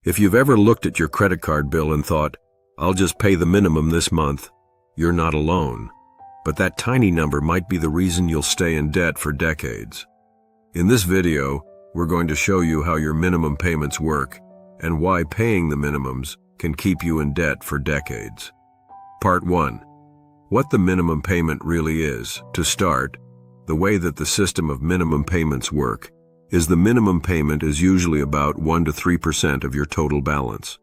If you've ever looked at your credit card bill and thought, "I'll just pay the minimum this month," you're not alone. But that tiny number might be the reason you'll stay in debt for decades. In this video, we're going to show you how your minimum payments work and why paying the minimums can keep you in debt for decades. Part 1. What the minimum payment really is. To start, the way that the system of minimum payments work is the minimum payment is usually about 1 to 3% of your total balance.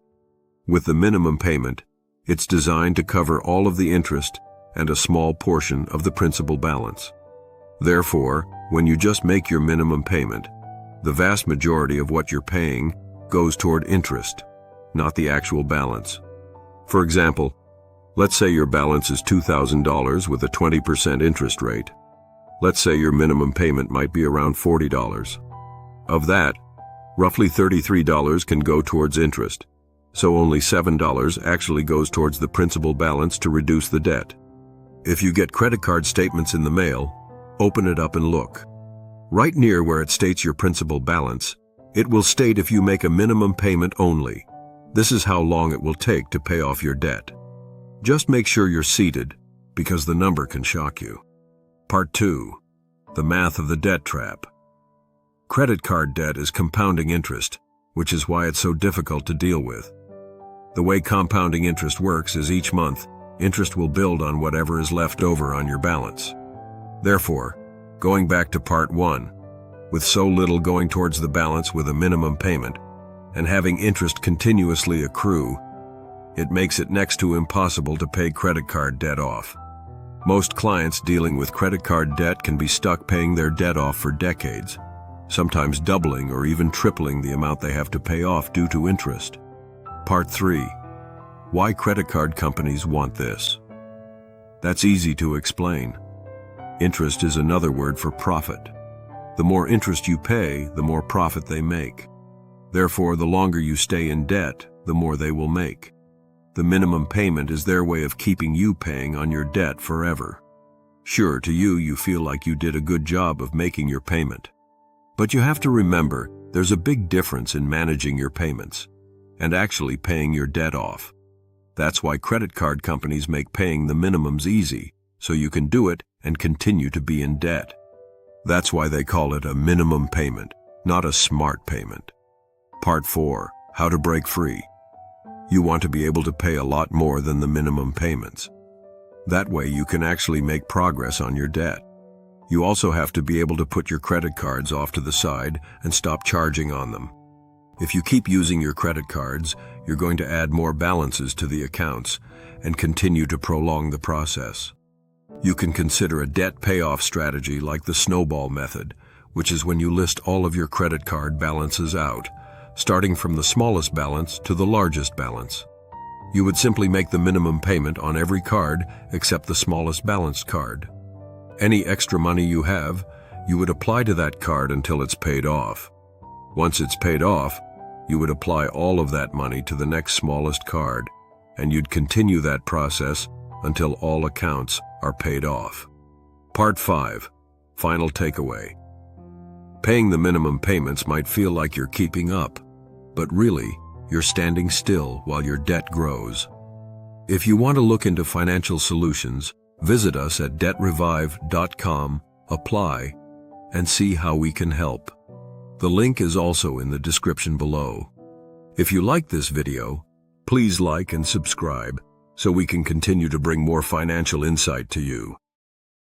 With the minimum payment, it's designed to cover all of the interest and a small portion of the principal balance. Therefore, when you just make your minimum payment, the vast majority of what you're paying goes toward interest, not the actual balance. For example, let's say your balance is $2,000 with a 20% interest rate. Let's say your minimum payment might be around $40. Of that, roughly $33 can go towards interest, so only $7 actually goes towards the principal balance to reduce the debt. If you get credit card statements in the mail, open it up and look. Right near where it states your principal balance, it will state if you make a minimum payment only. This is how long it will take to pay off your debt. Just make sure you're seated, because the number can shock you. Part 2. The math of the debt trap. Credit card debt is compounding interest, which is why it's so difficult to deal with. The way compounding interest works is each month, interest will build on whatever is left over on your balance. Therefore, going back to part 1, with so little going towards the balance with a minimum payment, and having interest continuously accrue, it makes it next to impossible to pay credit card debt off. Most clients dealing with credit card debt can be stuck paying their debt off for decades, sometimes doubling or even tripling the amount they have to pay off due to interest. Part 3. Why credit card companies want this. That's easy to explain. Interest is another word for profit. The more interest you pay, the more profit they make. Therefore, the longer you stay in debt, the more they will make. The minimum payment is their way of keeping you paying on your debt forever. Sure, to you, you feel like you did a good job of making your payment. But you have to remember, there's a big difference in managing your payments and actually paying your debt off. That's why credit card companies make paying the minimums easy, so you can do it and continue to be in debt. That's why they call it a minimum payment, not a smart payment. Part 4. How to break free. You want to be able to pay a lot more than the minimum payments. That way you can actually make progress on your debt. You also have to be able to put your credit cards off to the side and stop charging on them. If you keep using your credit cards, you're going to add more balances to the accounts and continue to prolong the process. You can consider a debt payoff strategy like the snowball method, which is when you list all of your credit card balances out, starting from the smallest balance to the largest balance. You would simply make the minimum payment on every card except the smallest balanced card. Any extra money you have, you would apply to that card until it's paid off. Once it's paid off, you would apply all of that money to the next smallest card, and you'd continue that process until all accounts are paid off. Part 5. Final takeaway. Paying the minimum payments might feel like you're keeping up, but really, you're standing still while your debt grows. If you want to look into financial solutions, visit us at debtrevive.com, apply, and see how we can help. The link is also in the description below. If you like this video, please like and subscribe so we can continue to bring more financial insight to you.